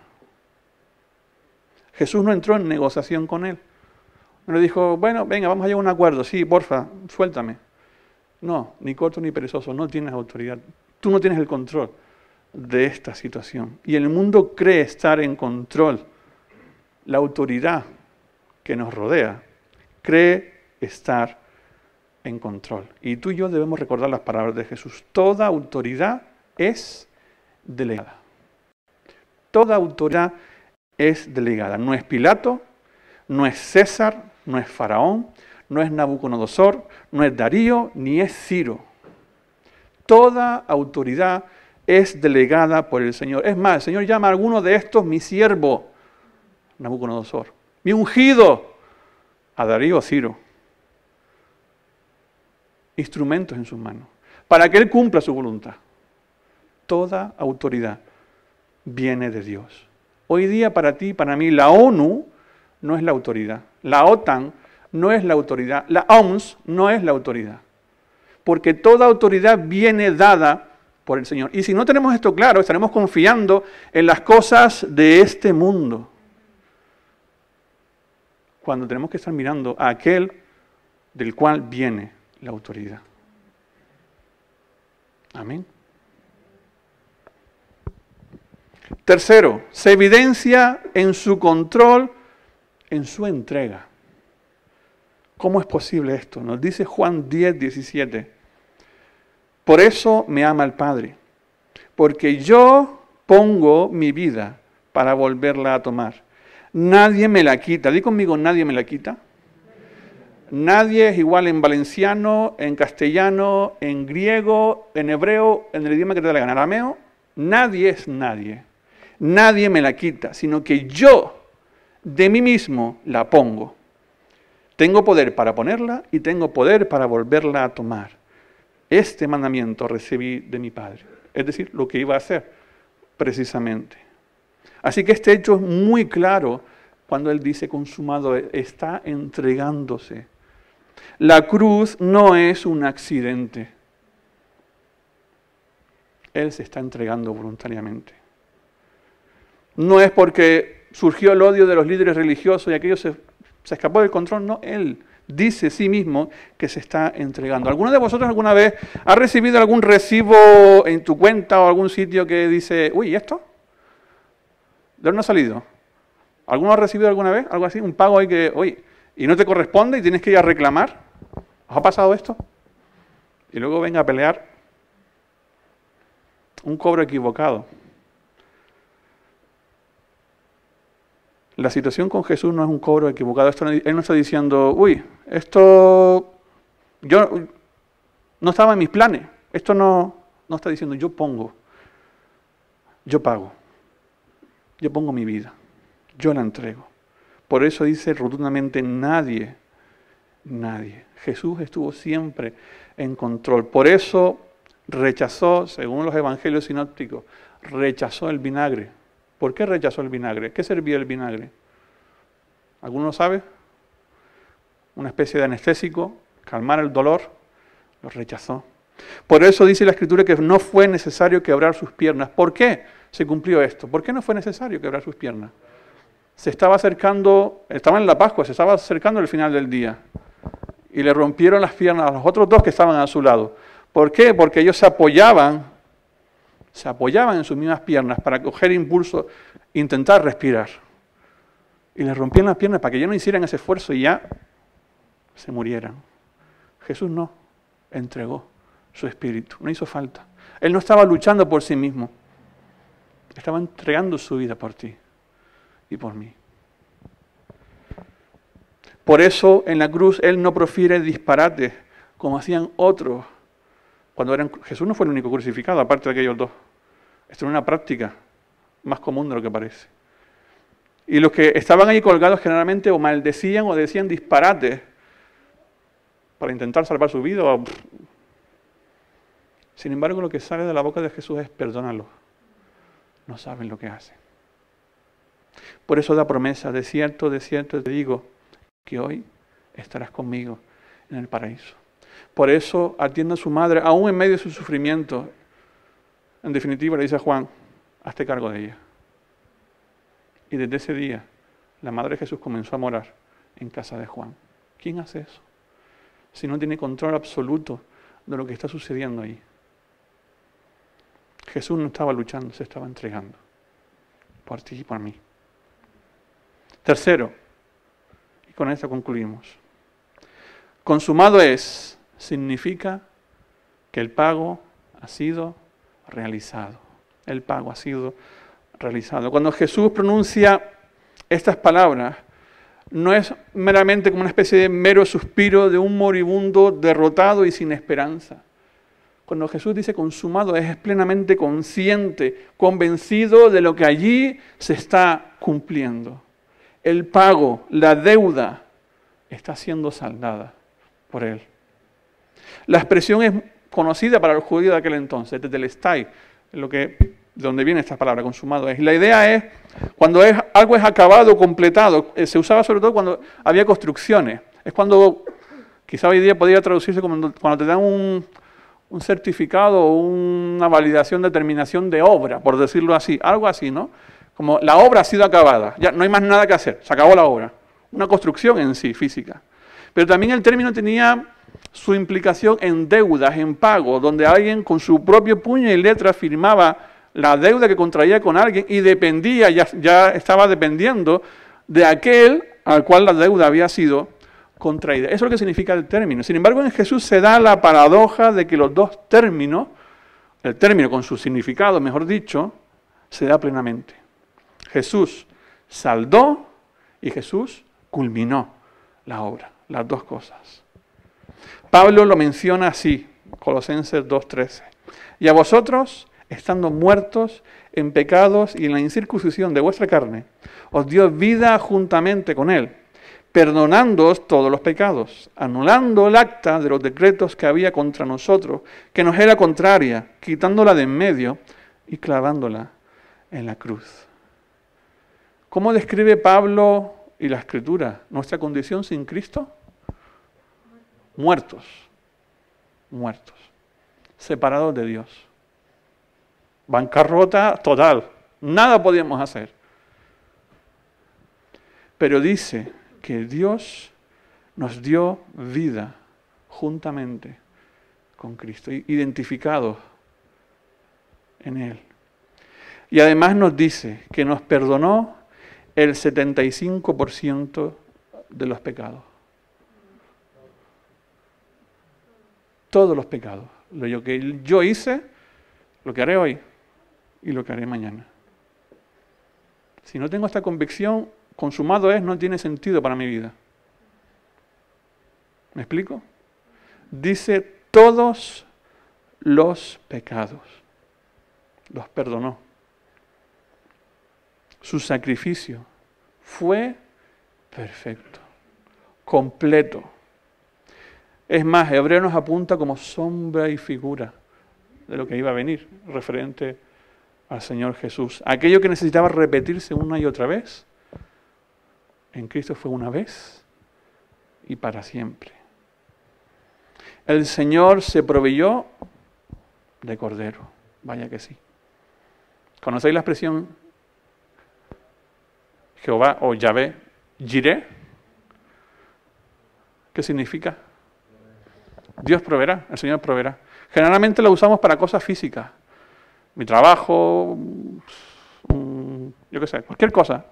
Jesús no entró en negociación con él. No le dijo, bueno, venga, vamos a llegar a un acuerdo. Sí, porfa, suéltame. No, ni corto ni perezoso, no tienes autoridad. Tú no tienes el control de esta situación. Y el mundo cree estar en control. La autoridad que nos rodea cree estar en control. Y tú y yo debemos recordar las palabras de Jesús. Toda autoridad es delegada. Toda autoridad es delegada. No es Pilato, no es César, no es Faraón, no es Nabucodonosor, no es Darío, ni es Ciro. Toda autoridad es delegada por el Señor. Es más, el Señor llama a alguno de estos mi siervo, Nabucodonosor, mi ungido, a Darío o Ciro. Instrumentos en sus manos, para que Él cumpla su voluntad. Toda autoridad viene de Dios. Hoy día para ti, para mí, la ONU no es la autoridad. La OTAN no es la autoridad. La OMS no es la autoridad. Porque toda autoridad viene dada por el Señor. Y si no tenemos esto claro, estaremos confiando en las cosas de este mundo. Cuando tenemos que estar mirando a aquel del cual viene la autoridad. Amén. Tercero, se evidencia en su control, en su entrega. ¿Cómo es posible esto? Nos dice Juan 10, 17. Por eso me ama el Padre, porque yo pongo mi vida para volverla a tomar. nadie me la quita. Di conmigo, nadie me la quita. Nadie es igual en valenciano, en castellano, en griego, en hebreo, en el idioma que te dé la gana, arameo. Nadie es nadie. Nadie me la quita, sino que yo de mí mismo la pongo. Tengo poder para ponerla y tengo poder para volverla a tomar. Este mandamiento recibí de mi Padre. Es decir, lo que iba a hacer precisamente. Así que este hecho es muy claro cuando Él dice consumado, está entregándose. La cruz no es un accidente. Él se está entregando voluntariamente. No es porque surgió el odio de los líderes religiosos y aquello se escapó del control. No, Él dice sí mismo que se está entregando. ¿Alguno de vosotros alguna vez ha recibido algún recibo en tu cuenta o algún sitio que dice, uy, ¿y esto? ¿De dónde ha salido? ¿Alguno ha recibido alguna vez algo así? Un pago ahí que, oye, y no te corresponde y tienes que ir a reclamar. ¿Os ha pasado esto? Y luego venga a pelear un cobro equivocado. La situación con Jesús no es un cobro equivocado. Él no está diciendo, uy, esto yo no estaba en mis planes. Esto no está diciendo, yo pongo, yo pago, yo pongo mi vida, yo la entrego. Por eso dice rotundamente nadie. Jesús estuvo siempre en control. Por eso rechazó, según los evangelios sinópticos, rechazó el vinagre. ¿Por qué rechazó el vinagre? ¿Qué servía el vinagre? ¿Alguno sabe? Una especie de anestésico, calmar el dolor. Lo rechazó. Por eso dice la Escritura que no fue necesario quebrar sus piernas. ¿Por qué se cumplió esto? ¿Por qué no fue necesario quebrar sus piernas? Se estaba acercando, estaba en la Pascua, se estaba acercando el final del día. Y le rompieron las piernas a los otros dos que estaban a su lado. ¿Por qué? Porque ellos se apoyaban en sus mismas piernas para coger impulso e intentar respirar. Y les rompían las piernas para que ya no hicieran ese esfuerzo y ya se murieran. Jesús no, entregó su espíritu, no hizo falta. Él no estaba luchando por sí mismo, estaba entregando su vida por ti y por mí. Por eso en la cruz Él no profiere disparates como hacían otros. Jesús no fue el único crucificado, aparte de aquellos dos. Esto era una práctica más común de lo que parece. Y los que estaban ahí colgados generalmente o maldecían o decían disparates para intentar salvar su vida. Sin embargo, lo que sale de la boca de Jesús es perdónalo. No saben lo que hacen. Por eso da promesa, de cierto te digo, que hoy estarás conmigo en el paraíso. Por eso atiende a su madre, aún en medio de su sufrimiento. En definitiva, le dice a Juan, hazte cargo de ella. Y desde ese día, la madre de Jesús comenzó a morar en casa de Juan. ¿Quién hace eso? Si no tiene control absoluto de lo que está sucediendo ahí. Jesús no estaba luchando, se estaba entregando. Por ti y por mí. Tercero, y con esto concluimos. Consumado es, significa que el pago ha sido realizado. El pago ha sido realizado. Cuando Jesús pronuncia estas palabras, no es meramente como una especie de mero suspiro de un moribundo derrotado y sin esperanza. Cuando Jesús dice consumado es plenamente consciente, convencido de lo que allí se está cumpliendo. El pago, la deuda, está siendo saldada por Él. La expresión es conocida para los judíos de aquel entonces, tetelestai, de donde viene esta palabra, consumado es. Y la idea es, cuando algo es acabado, completado, se usaba sobre todo cuando había construcciones. Es cuando, quizá hoy día podría traducirse como cuando te dan un certificado o una validación de terminación de obra, por decirlo así, algo así, ¿no? Como la obra ha sido acabada, ya no hay más nada que hacer, se acabó la obra. Una construcción en sí, física. Pero también el término tenía su implicación en deudas, en pago, donde alguien con su propio puño y letra firmaba la deuda que contraía con alguien y dependía, ya estaba dependiendo de aquel al cual la deuda había sido contraída. Eso es lo que significa el término. Sin embargo, en Jesús se da la paradoja de que los dos términos, el término con su significado, mejor dicho, se da plenamente. Jesús saldó y Jesús culminó la obra, las dos cosas. Pablo lo menciona así, Colosenses 2:13. Y a vosotros, estando muertos en pecados y en la incircuncisión de vuestra carne, os dio vida juntamente con él, perdonándoos todos los pecados, anulando el acta de los decretos que había contra nosotros, que nos era contraria, quitándola de en medio y clavándola en la cruz. ¿Cómo describe Pablo y la Escritura nuestra condición sin Cristo? Muertos, muertos, separados de Dios. Bancarrota total, nada podíamos hacer. Pero dice que Dios nos dio vida juntamente con Cristo, identificados en Él. Y además nos dice que nos perdonó el 75% de los pecados. Todos los pecados. Lo que yo hice, lo que haré hoy y lo que haré mañana. Si no tengo esta convicción, consumado es, no tiene sentido para mi vida. ¿Me explico? Dice todos los pecados. Los perdonó. Su sacrificio fue perfecto, completo. Es más, Hebreo nos apunta como sombra y figura de lo que iba a venir, referente al Señor Jesús. Aquello que necesitaba repetirse una y otra vez, en Cristo fue una vez y para siempre. El Señor se proveyó de cordero, vaya que sí. ¿Conocéis la expresión Jehová o Yahvé, Jireh? ¿Qué significa? Dios proveerá, el Señor proveerá. Generalmente la usamos para cosas físicas. Mi trabajo, yo qué sé, cualquier cosa.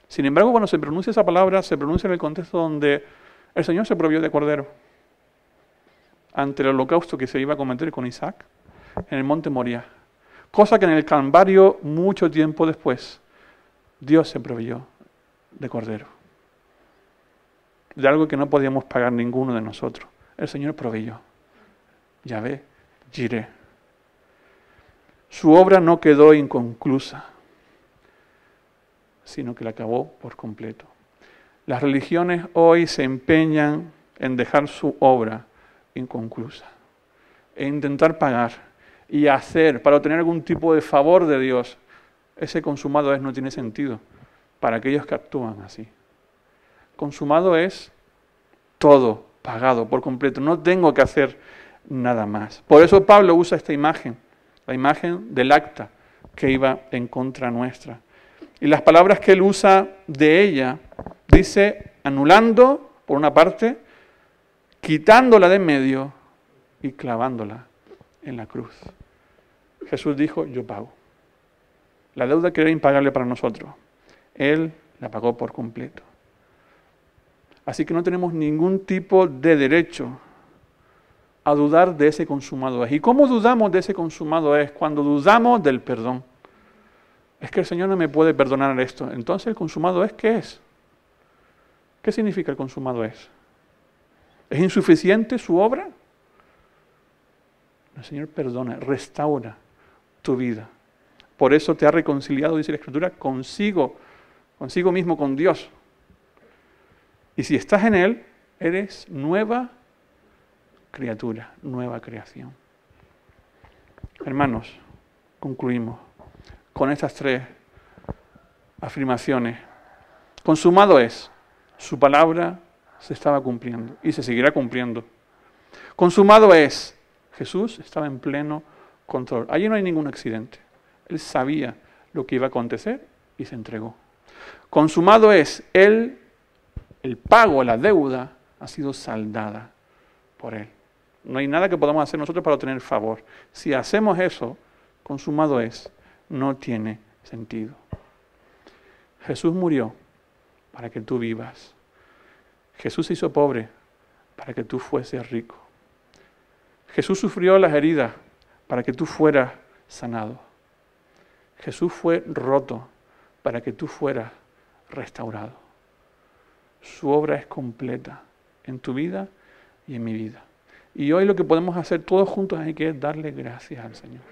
Sin embargo, cuando se pronuncia esa palabra, se pronuncia en el contexto donde el Señor se proveyó de cordero ante el holocausto que se iba a cometer con Isaac en el monte Moría. Cosa que en el Calvario, mucho tiempo después, Dios se proveyó de cordero. De algo que no podíamos pagar ninguno de nosotros. El Señor proveyó. Yahvé, Jireh. Su obra no quedó inconclusa, sino que la acabó por completo. Las religiones hoy se empeñan en dejar su obra inconclusa, e intentar pagar y hacer para obtener algún tipo de favor de Dios. Ese consumado es no tiene sentido para aquellos que actúan así. Consumado es todo pagado por completo. No tengo que hacer nada más. Por eso Pablo usa esta imagen, la imagen del acta que iba en contra nuestra. Y las palabras que él usa de ella, dice anulando, por una parte, quitándola de en medio y clavándola en la cruz. Jesús dijo, yo pago. La deuda que era impagable para nosotros, Él la pagó por completo. Así que no tenemos ningún tipo de derecho a dudar de ese consumado es. ¿Y cómo dudamos de ese consumado es? Cuando dudamos del perdón. Es que el Señor no me puede perdonar esto. Entonces, ¿el consumado es qué es? ¿Qué significa el consumado es? ¿Es insuficiente su obra? El Señor perdona, restaura tu vida. Por eso te ha reconciliado, dice la Escritura, consigo mismo, con Dios. Y si estás en Él, eres nueva criatura, nueva creación. Hermanos, concluimos con estas tres afirmaciones. Consumado es, su palabra se estaba cumpliendo y se seguirá cumpliendo. Consumado es, Jesús estaba en pleno control. Allí no hay ningún accidente. Él sabía lo que iba a acontecer y se entregó. Consumado es, el pago, la deuda, ha sido saldada por Él. No hay nada que podamos hacer nosotros para obtener favor. Si hacemos eso, consumado es, no tiene sentido. Jesús murió para que tú vivas. Jesús se hizo pobre para que tú fueses rico. Jesús sufrió las heridas para que tú fueras sanado. Jesús fue roto para que tú fueras restaurado. Su obra es completa en tu vida y en mi vida. Y hoy lo que podemos hacer todos juntos es que darle gracias al Señor.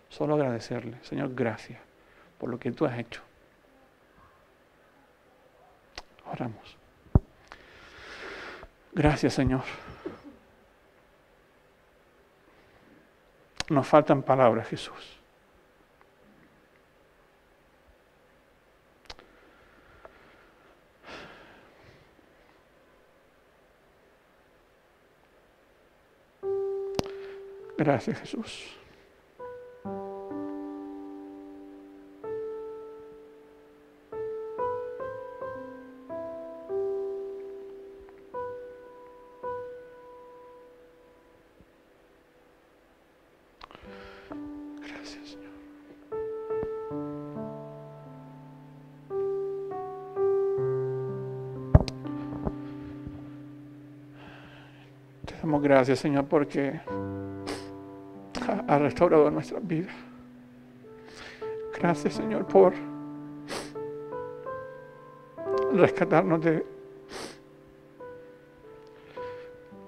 Solo agradecerle. Señor, gracias por lo que tú has hecho. Oramos. Gracias, Señor. Nos faltan palabras, Jesús. Gracias, Jesús. Gracias, Señor. Te damos gracias, Señor, porque ha restaurado nuestras vidas. Gracias, Señor, por rescatarnos de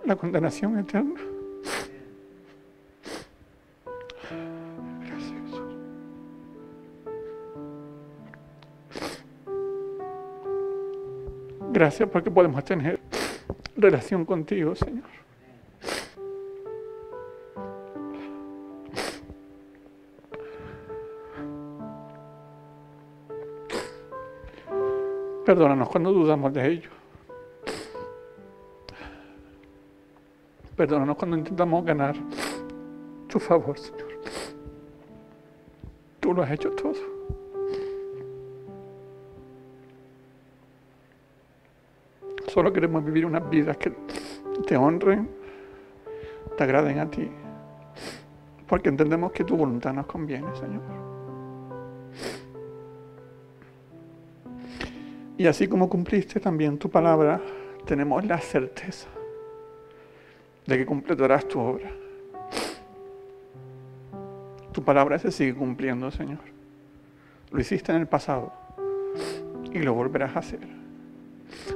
la condenación eterna. Gracias, Jesús. Gracias porque podemos tener relación contigo, Señor. Perdónanos cuando dudamos de ello. Perdónanos cuando intentamos ganar tu favor, Señor. Tú lo has hecho todo. Solo queremos vivir unas vidas que te honren, te agraden a ti, porque entendemos que tu voluntad nos conviene, Señor. Y así como cumpliste también tu palabra, tenemos la certeza de que completarás tu obra. Tu palabra se sigue cumpliendo, Señor. Lo hiciste en el pasado y lo volverás a hacer.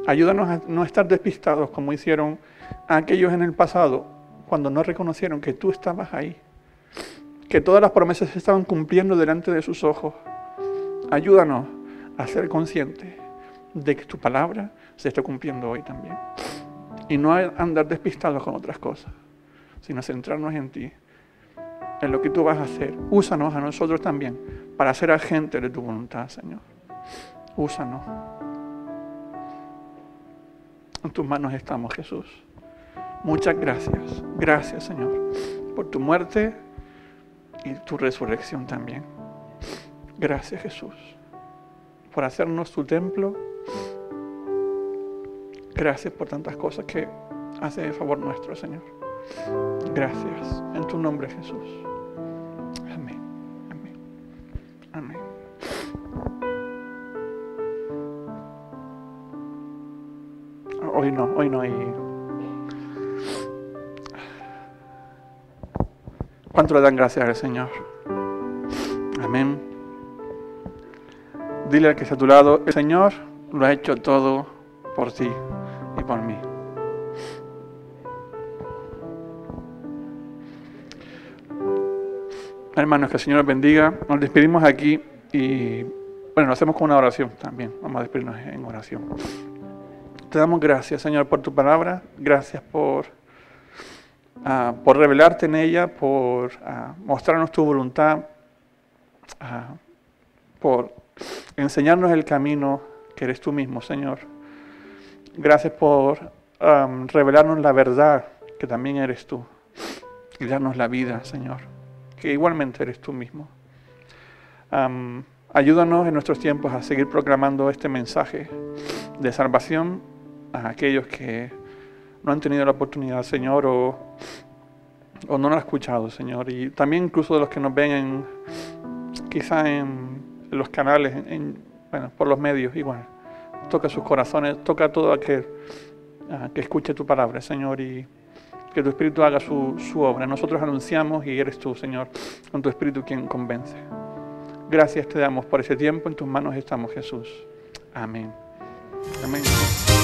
Ayúdanos a no estar despistados como hicieron aquellos en el pasado cuando no reconocieron que tú estabas ahí, que todas las promesas se estaban cumpliendo delante de sus ojos. Ayúdanos a ser conscientes de que tu palabra se está cumpliendo hoy también. Y no andar despistados con otras cosas, sino centrarnos en ti, en lo que tú vas a hacer. Úsanos a nosotros también para ser agentes de tu voluntad, Señor. Úsanos. En tus manos estamos, Jesús. Muchas gracias. Gracias, Señor, por tu muerte y tu resurrección también. Gracias, Jesús, por hacernos tu templo. Gracias por tantas cosas que haces en favor nuestro, Señor. Gracias. En tu nombre, Jesús. Amén. Amén. Amén. Hoy no hay. ¿Cuánto le dan gracias al Señor? Amén. Dile al que está a tu lado, el Señor lo ha hecho todo por ti y por mí. Hermanos, que el Señor los bendiga. Nos despedimos aquí y bueno, lo hacemos con una oración también. Vamos a despedirnos en oración. Te damos gracias, Señor, por tu palabra. Gracias por revelarte en ella, por mostrarnos tu voluntad, por enseñarnos el camino que eres tú mismo, Señor. Gracias por revelarnos la verdad, que también eres tú, y darnos la vida, Señor, que igualmente eres tú mismo. Ayúdanos en nuestros tiempos a seguir proclamando este mensaje de salvación a aquellos que no han tenido la oportunidad, Señor, o no lo han escuchado, Señor. Y también incluso de los que nos ven quizá en los canales, bueno, por los medios, igual. Toca sus corazones, toca a todo aquel que escuche tu palabra, Señor, y que tu Espíritu haga su obra. Nosotros anunciamos y eres tú, Señor, con tu Espíritu quien convence. Gracias te damos por ese tiempo, en tus manos estamos, Jesús. Amén. Amén.